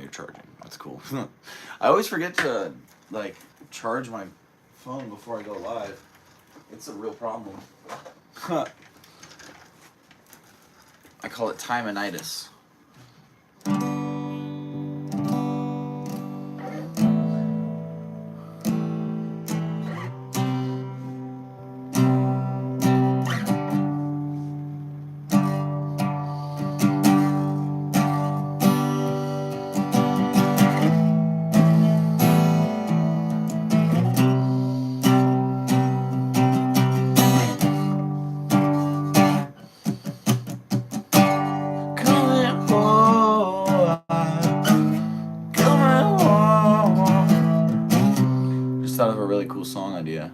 you're charging. That's cool. I always forget to, like, charge my phone before I go live. It's a real problem. I call it timinitis. Thought of a really cool song idea.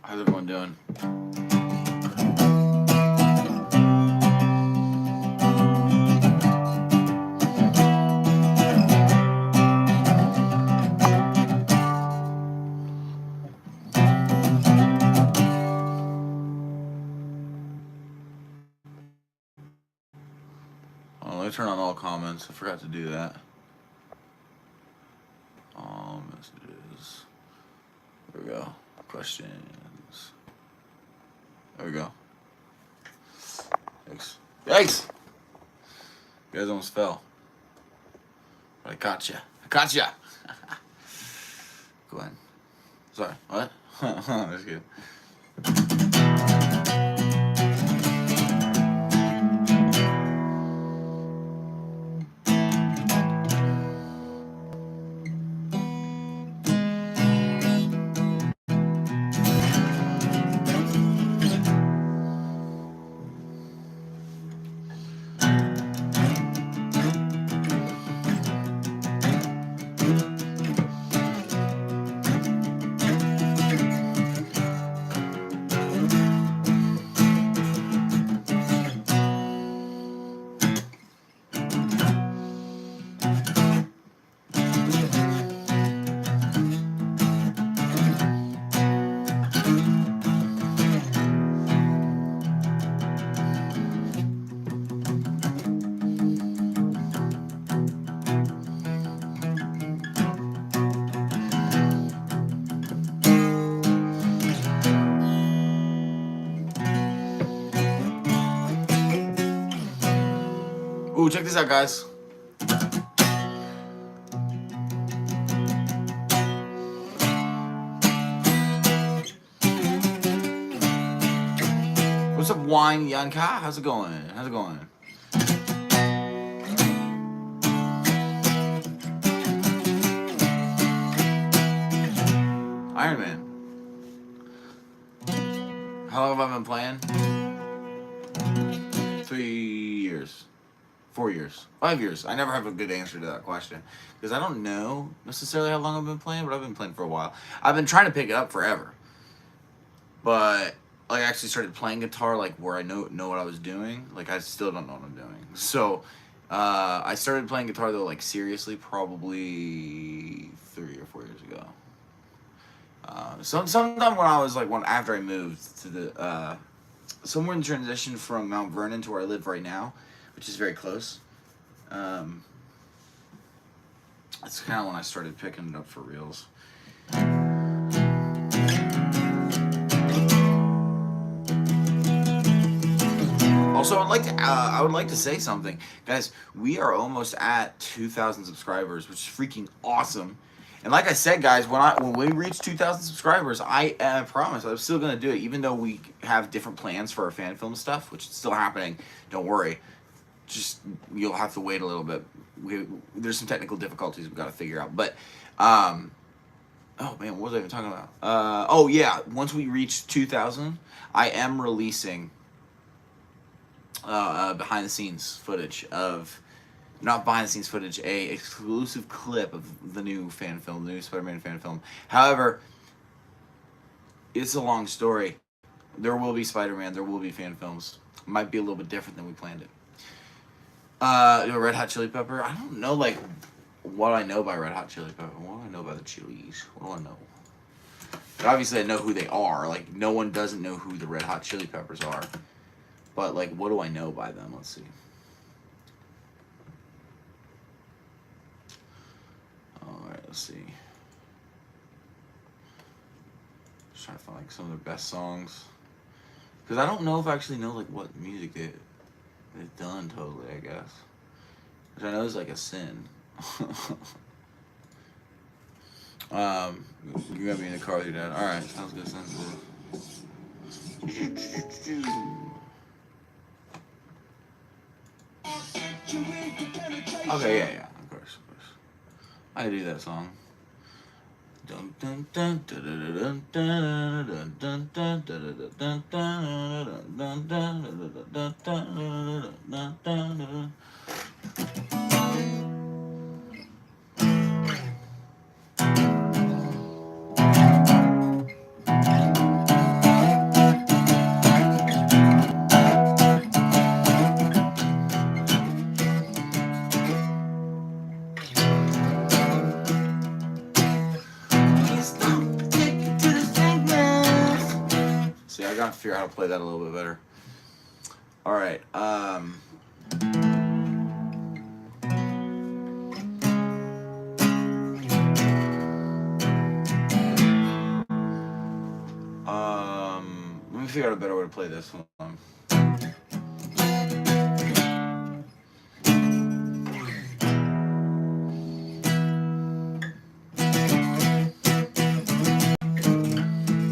How's everyone doing? Oh, let me turn on all comments. I forgot to do that. All messages. There we go. Questions. There we go. Yikes. Yikes! You guys almost fell. But I caught ya. I caught ya! Go ahead. Sorry. What? That's good. Ooh, check this out, guys. What's up, Wine Yanka? How's it going? How's it going? Iron Man. How long have I been playing? 3 years. 4 years. 5 years. I never have a good answer to that question. Because I don't know necessarily how long I've been playing, but I've been playing for a while. I've been trying to pick it up forever. But like, I actually started playing guitar like where I know what I was doing. Like, I still don't know what I'm doing. So I started playing guitar though, like seriously, probably 3 or 4 years ago. Sometime when I was like after I moved to the somewhere in transition from Mount Vernon to where I live right now, which is very close. That's kind of when I started picking it up for reals. Also, I would like to say something, guys. We are almost at 2,000 subscribers, which is freaking awesome. And like I said, guys, when we reach 2,000 subscribers, I promise I'm still gonna do it, even though we have different plans for our fan film stuff, which is still happening. Don't worry. Just you'll have to wait a little bit. There's some technical difficulties we've got to figure out, but oh man, what was I even talking about? Oh yeah, once we reach 2,000, I am releasing behind the scenes footage of, not behind the scenes footage, a exclusive clip of the new fan film, the new Spider-Man fan film. However, it's a long story. There will be Spider-Man. There will be fan films. Might be a little bit different than we planned it. Red Hot Chili Pepper. I don't know like what I know by Red Hot Chili Pepper. What do I know by the Chili's? What do I know? But obviously, I know who they are. Like no one doesn't know who the Red Hot Chili Peppers are. But like, what do I know by them? Let's see. All right, let's see. Just trying to find like some of their best songs. Because I don't know if I actually know like what music they've done totally, I guess. Which I know is like a sin. You're gonna be in the car with your dad. Alright, sounds good, sounds good. Okay, yeah, of course. I do that song. Dun dun dun dun dun dun dun dun dun dun dun dun. See, I gotta figure out how to play that a little bit better. All right. Let me figure out a better way to play this one.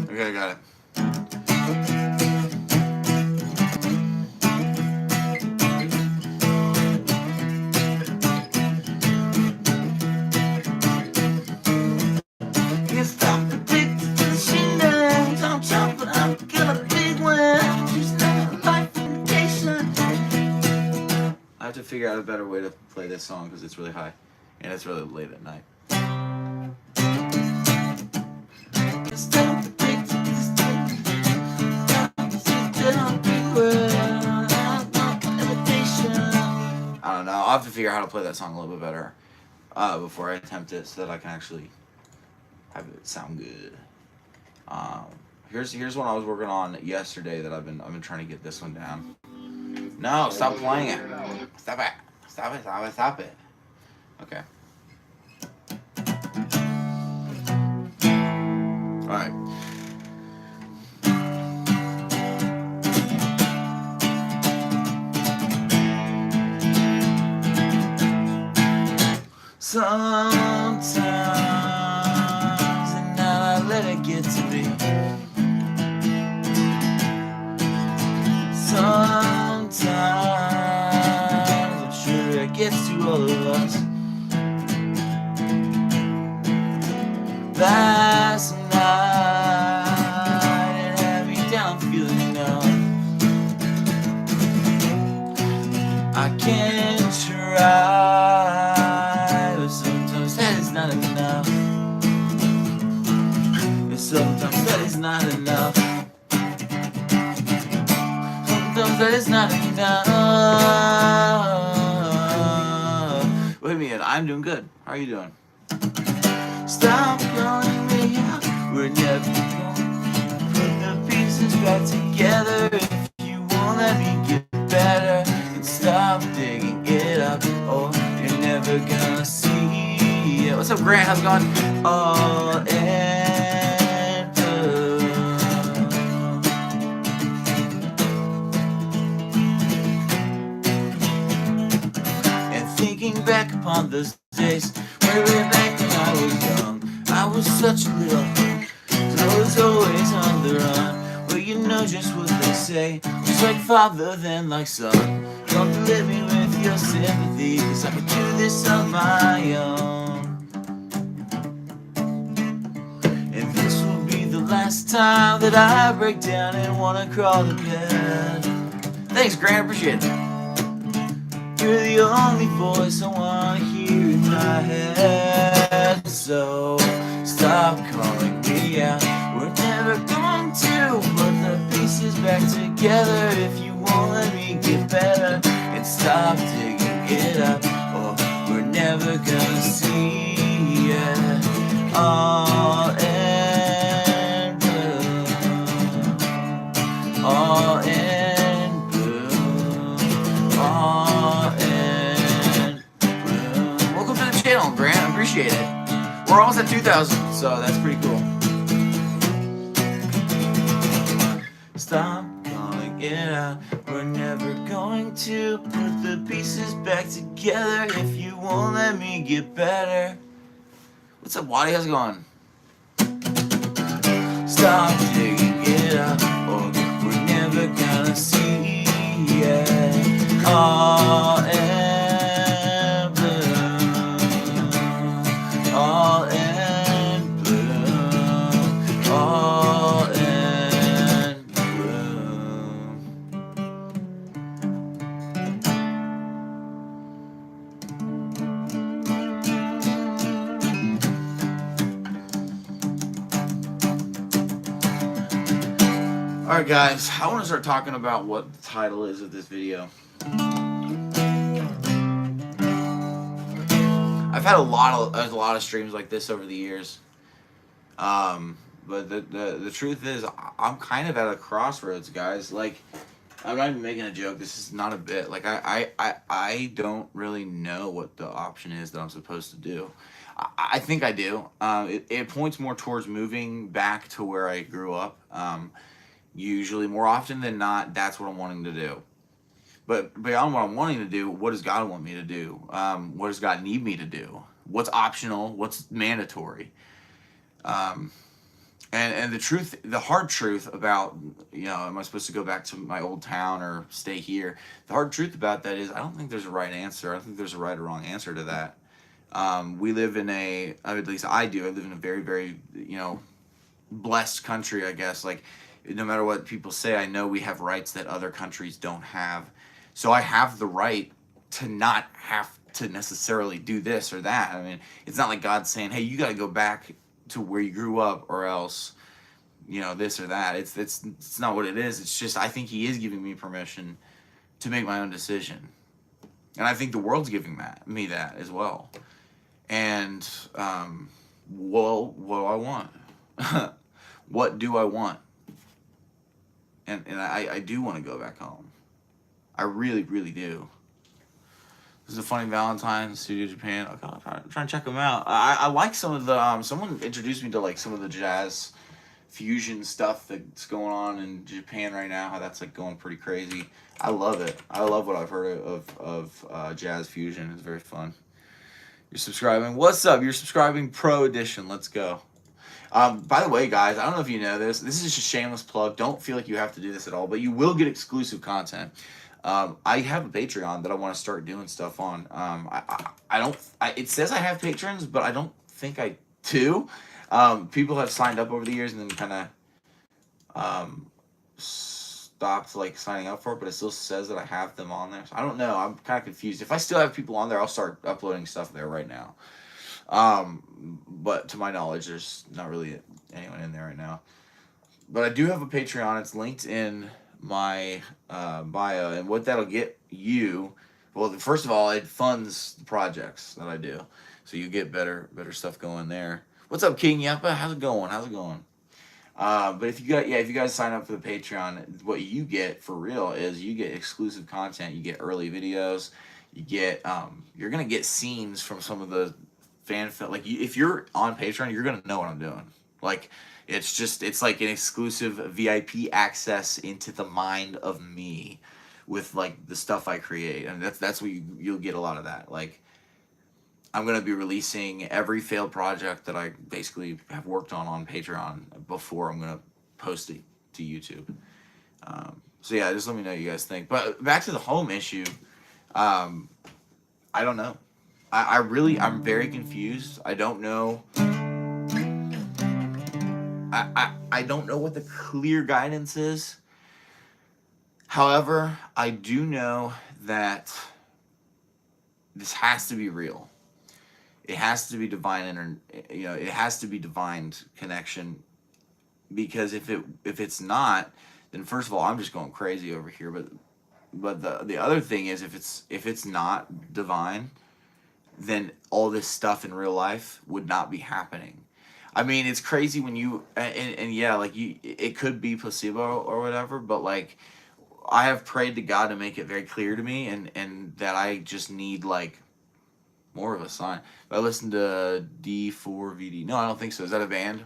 Okay, I got it. I have to figure out a better way to play this song because it's really high and it's really late at night. I don't know. I'll have to figure out how to play that song a little bit better before I attempt it so that I can actually have it sound good. Here's one I was working on yesterday that I've been trying to get this one down. No, stop playing it. Stop it. Stop it. Stop it. Stop it. Okay. All right. Sometimes, and now I let it get to me. Sometimes, I'm sure it gets to all of us. Last night, it had me down feeling numb. I can't try, but sometimes that is not enough. Sometimes that is not enough. That is not enough. Wait a minute, I'm doing good. How are you doing? Stop calling me out. We're never gonna put the pieces back together. If you won't let me get better, then stop digging it up, or you're never gonna see it. What's up, Grant? How's it going? Thinking back upon those days, way back when I was young, I was such a little, I was always on the run. Well, you know just what they say, just like father, then like son. Don't deliver me with your sympathy, cause I can do this on my own. And this will be the last time that I break down and wanna crawl to bed. Thanks, Thanks, Grant. Appreciate it. You're the only voice I want to hear in my head. So stop calling me out. We're never going to put the pieces back together if you won't let me get better. And stop digging it up, or we're never gonna see it all in blue. All in blue. All in blue. Welcome to the channel, Grant. I appreciate it. We're almost at 2,000, so that's pretty cool. Stop calling it out. We're never going to put the pieces back together if you won't let me get better. What's up, Waddy? How's it going? Stop digging it up, or we're never gonna see it. All in blue. All in blue. All in blue. Alright guys, I want to start talking about what the title is of this video. I've had a lot of streams like this over the years. But the truth is, I'm kind of at a crossroads, guys. Like, I'm not even making a joke. This is not a bit. Like, I don't really know what the option is that I'm supposed to do. I think I do. It points more towards moving back to where I grew up. Usually, more often than not, that's what I'm wanting to do. But beyond what I'm wanting to do, what does God want me to do? What does God need me to do? What's optional? What's mandatory? And the hard truth about, am I supposed to go back to my old town or stay here? The hard truth about that is I don't think there's a right answer. I don't think there's a right or wrong answer to that. We live in at least I do. I live in a very, very, blessed country, I guess. Like, no matter what people say, I know we have rights that other countries don't have. So I have the right to not have to necessarily do this or that. I mean, it's not like God's saying, hey, you got to go back to where you grew up or else, this or that. It's not what it is. It's just I think he is giving me permission to make my own decision. And I think the world's giving me that as well. And, what do I want? What do I want? And I do want to go back home. I really, really do. This is a funny Valentine's Studio Japan. Okay, I'm trying to check them out. I like some of the, someone introduced me to like some of the jazz fusion stuff that's going on in Japan right now, how that's like going pretty crazy. I love it. I love what I've heard of jazz fusion. It's very fun. You're subscribing. What's up? You're subscribing Pro Edition. Let's go. By the way, guys, I don't know if you know this. This is just a shameless plug. Don't feel like you have to do this at all, but you will get exclusive content. I have a Patreon that I want to start doing stuff on. It says I have patrons, but I don't think I do. People have signed up over the years and then kind of stopped like signing up for it, but it still says that I have them on there. So I don't know. I'm kind of confused. If I still have people on there, I'll start uploading stuff there right now. But to my knowledge, there's not really anyone in there right now. But I do have a Patreon. It's linked in my bio, and what that'll get you, well, first of all, it funds the projects that I do, so you get better stuff going there. What's up, King Yappa? How's it going? But if you guys sign up for the Patreon, what you get for real is you get exclusive content. You get early videos. You get you're gonna get scenes from some of the like if you're on Patreon, you're gonna know what I'm doing. Like it's like an exclusive VIP access into the mind of me with like the stuff I create, and that's what you'll get a lot of that. Like I'm gonna be releasing every failed project that I basically have worked on Patreon before I'm gonna post it to YouTube. So yeah, just let me know what you guys think. But back to the home issue, I don't know. I'm very confused. I don't know. I don't know what the clear guidance is. However, I do know that this has to be real. It has to be divine, it has to be divine connection, because if it's not, then first of all, I'm just going crazy over here. But the other thing is, if it's not divine, then all this stuff in real life would not be happening. I mean, it's crazy when and yeah, like it could be placebo or whatever, but like I have prayed to God to make it very clear to me, and that I just need like more of a sign. If I listen to D4VD, no, I don't think so. Is that a band?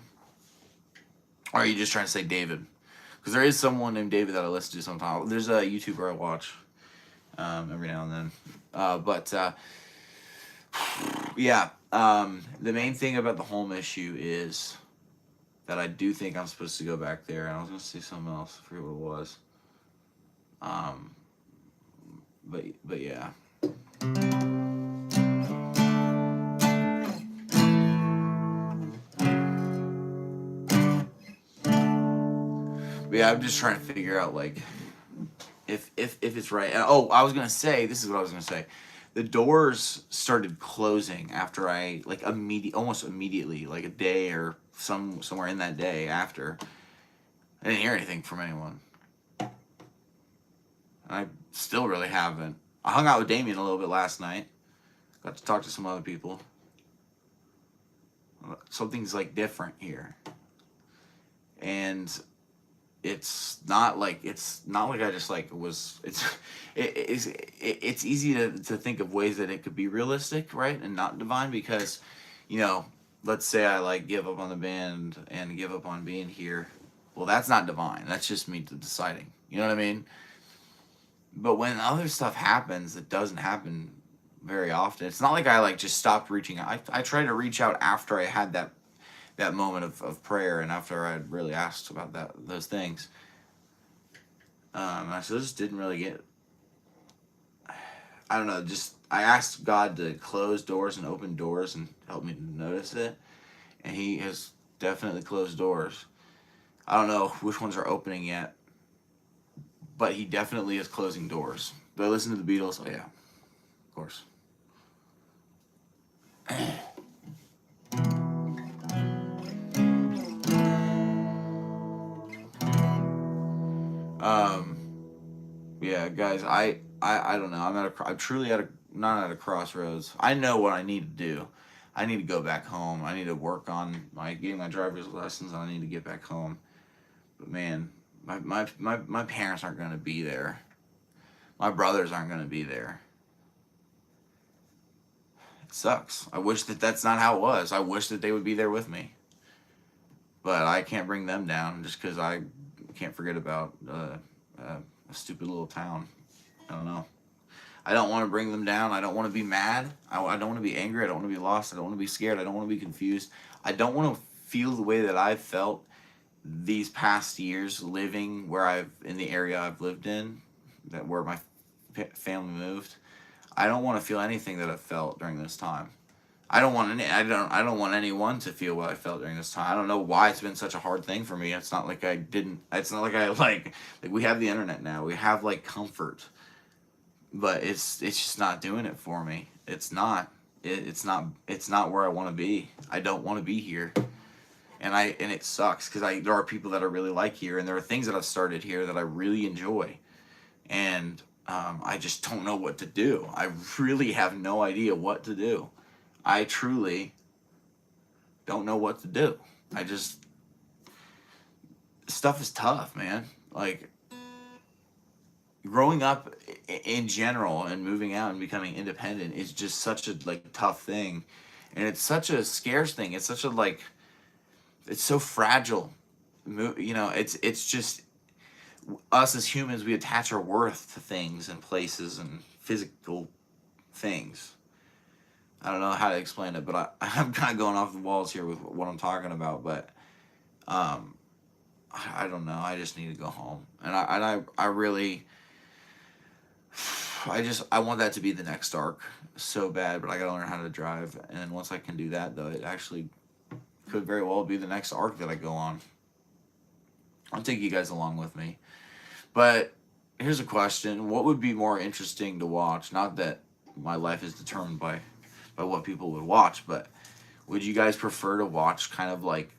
Or are you just trying to say David? Because there is someone named David that I listen to sometimes. There's a YouTuber I watch every now and then. But yeah, the main thing about the home issue is that I do think I'm supposed to go back there. And I was going to say something else. I forget what it was. But yeah. But yeah, I'm just trying to figure out like if it's right. Oh, I was gonna say, this is what I was gonna say. The doors started closing after I like almost immediately, like a day or somewhere in that day after. I didn't hear anything from anyone. I still really haven't. I hung out with Damien a little bit last night. Got to talk to some other people. Something's like different here, and it's not like I just like was it's easy to think of ways that it could be realistic, right, and not divine, because let's say I like give up on the band and give up on being here. Well, that's not divine. That's just me deciding. You know what I mean? But when other stuff happens that doesn't happen very often, it's not like I like just stopped reaching out. I tried to reach out after I had that moment of prayer, and after I had really asked about those things. I just didn't really get. I don't know. Just I asked God to close doors and open doors and help me to notice it, and He has definitely closed doors. I don't know which ones are opening yet, but He definitely is closing doors. Do I listen to the Beatles? Oh yeah, of course. Um, yeah, guys, I don't know. I'm truly not at a crossroads. I know what I need to do. I need to go back home. I need to work on getting my driver's license. And I need to get back home. But man, my parents aren't going to be there. My brothers aren't going to be there. It sucks. I wish that's not how it was. I wish that they would be there with me. But I can't bring them down just because I can't forget about a stupid little town. I don't know. I don't want to bring them down. I don't want to be mad. I don't want to be angry. I don't want to be lost. I don't want to be scared. I don't want to be confused. I don't want to feel the way that I've felt these past years living in the area I've lived in, where my family moved. I don't want to feel anything that I've felt during this time. I don't want anyone to feel what I felt during this time. I don't know why it's been such a hard thing for me. It's not like I didn't. It's not like I like we have the internet now. We have like comfort, but it's just not doing it for me. It's not. It's not where I want to be. I don't want to be here, and it sucks because there are people that I really like here, and there are things that I've started here that I really enjoy, and I just don't know what to do. I really have no idea what to do. I truly don't know what to do. Stuff is tough, man. Like, growing up in general and moving out and becoming independent is just such a, like, tough thing. And it's such a scarce thing. It's such a, like, it's so fragile. It's just, us as humans, we attach our worth to things and places and physical things. I don't know how to explain it, but I'm kind of going off the walls here with what I'm talking about. But I don't know. I just need to go home, and I really, I want that to be the next arc so bad. But I gotta learn how to drive, and then once I can do that, though, it actually could very well be the next arc that I go on. I'll take you guys along with me, but Here's a question: what would be more interesting to watch? Not that my life is determined by what people would watch, but would you guys prefer to watch kind of like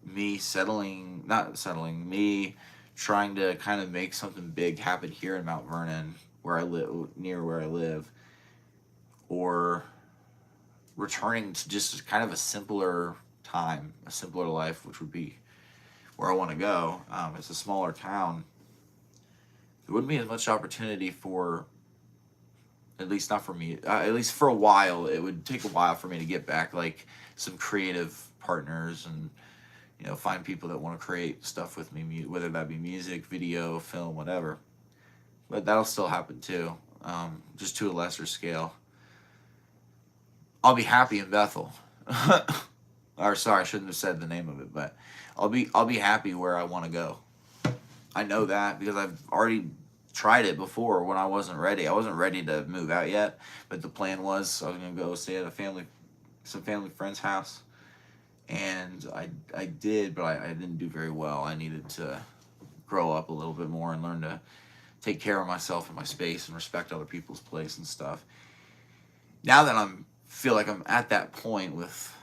me settling, not settling, me trying to kind of make something big happen here in Mount Vernon, where I live, near where I live, or returning to just kind of a simpler time, a simpler life, which would be where I want to go. It's a smaller town. There wouldn't be as much opportunity for, at least not for me, at least for a while. It would take a while for me to get back like some creative partners and find people that want to create stuff with me, whether that be music, video, film, whatever. But that'll still happen too, just to a lesser scale. I'll be happy in Bethel. Or sorry, I shouldn't have said the name of it, but I'll be happy where I want to go. I know that because I've already tried it before when I wasn't ready. I wasn't ready to move out yet, but the plan was I was gonna go stay at some family friend's house, and I did, but I didn't do very well. I needed to grow up a little bit more and learn to take care of myself and my space and respect other people's place and stuff. Now that feel like I'm at that point with,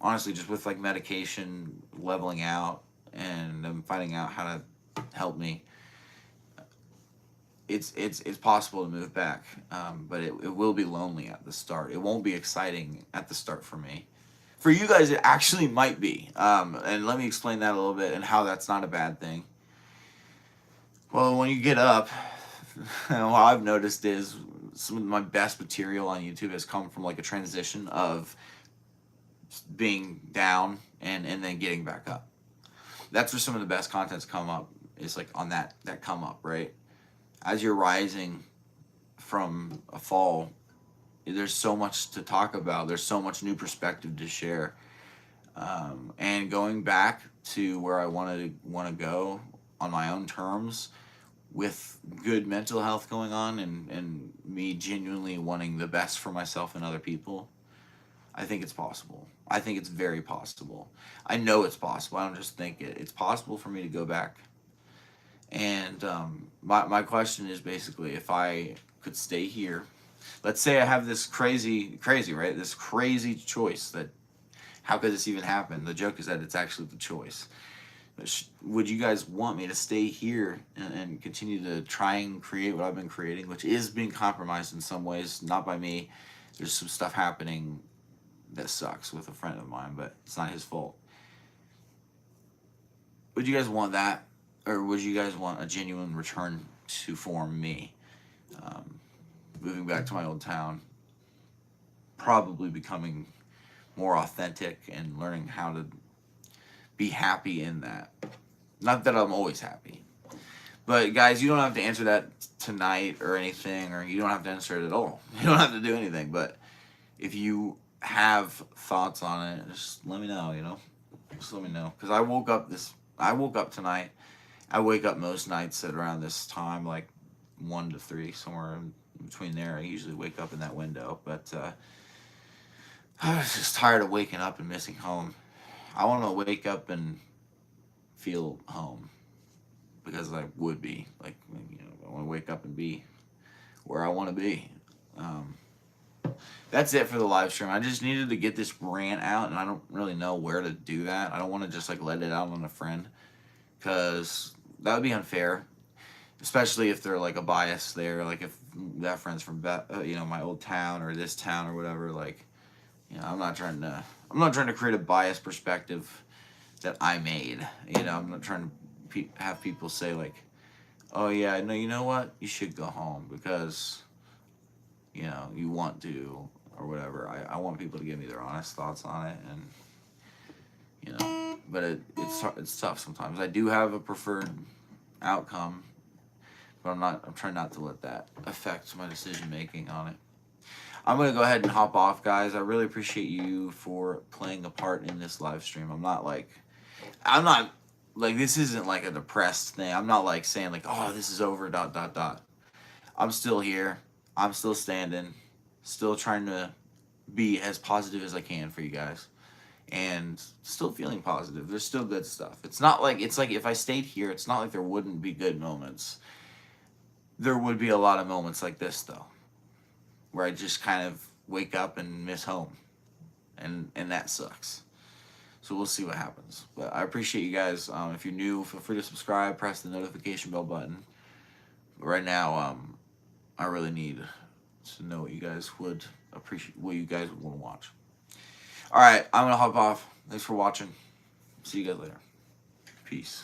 honestly, just with like medication leveling out, and I'm finding out how to help me. It's possible to move back, but it will be lonely at the start. It won't be exciting at the start for me. For you guys, it actually might be. And let me explain that a little bit and how that's not a bad thing. Well, when you get up, what I've noticed is some of my best material on YouTube has come from like a transition of being down and then getting back up. That's where some of the best contents come up, is like on that come up, right? As you're rising from a fall, there's so much to talk about. There's so much new perspective to share, and going back to where I want to go on my own terms, with good mental health going on, and me genuinely wanting the best for myself and other people. I think it's possible. I think it's very possible. I know it's possible. I don't just think it. It's possible for me to go back. And my question is basically, if I could stay here, let's say I have this crazy, right? This crazy choice that, how could this even happen? The joke is that it's actually the choice. Would you guys want me to stay here and continue to try and create what I've been creating, which is being compromised in some ways, not by me. There's some stuff happening that sucks with a friend of mine, but it's not his fault. Would you guys want that? Or would you guys want a genuine return to form me? Moving back to my old town, probably becoming more authentic and learning how to be happy in that. Not that I'm always happy. But guys, you don't have to answer that tonight or anything, or you don't have to answer it at all. You don't have to do anything. But if you have thoughts on it, just let me know, Just let me know. Because I woke up tonight. I wake up most nights at around this time, like 1 to 3, somewhere in between there. I usually wake up in that window. But I was just tired of waking up and missing home. I want to wake up and feel home, because I would be like, I want to wake up and be where I want to be. That's it for the live stream. I just needed to get this rant out, and I don't really know where to do that. I don't want to just like let it out on a friend, because that would be unfair, especially if they're like a bias there. Like if that friend's from my old town or this town or whatever. Like, I'm not trying to create a biased perspective that I made. I'm not trying to have people say like, oh yeah, no, you know what, you should go home because you want to, or whatever. I want people to give me their honest thoughts on it, and but it's tough sometimes. I do have a preferred outcome, but I'm trying not to let that affect my decision making on it. I'm going to go ahead and hop off, guys. I really appreciate you for playing a part in this live stream. I'm not like, this isn't like a depressed thing. I'm not like saying like, oh, this is over, ... I'm still here. I'm still standing, still trying to be as positive as I can for you guys, and still feeling positive. There's still good stuff. It's like if I stayed here, it's not like there wouldn't be good moments. There would be a lot of moments like this, though, where I just kind of wake up and miss home. And that sucks. So we'll see what happens. But I appreciate you guys. If you're new, feel free to subscribe, press the notification bell button. But right now, I really need to know what you guys would appreciate, what you guys would want to watch. All right, I'm going to hop off. Thanks for watching. See you guys later. Peace.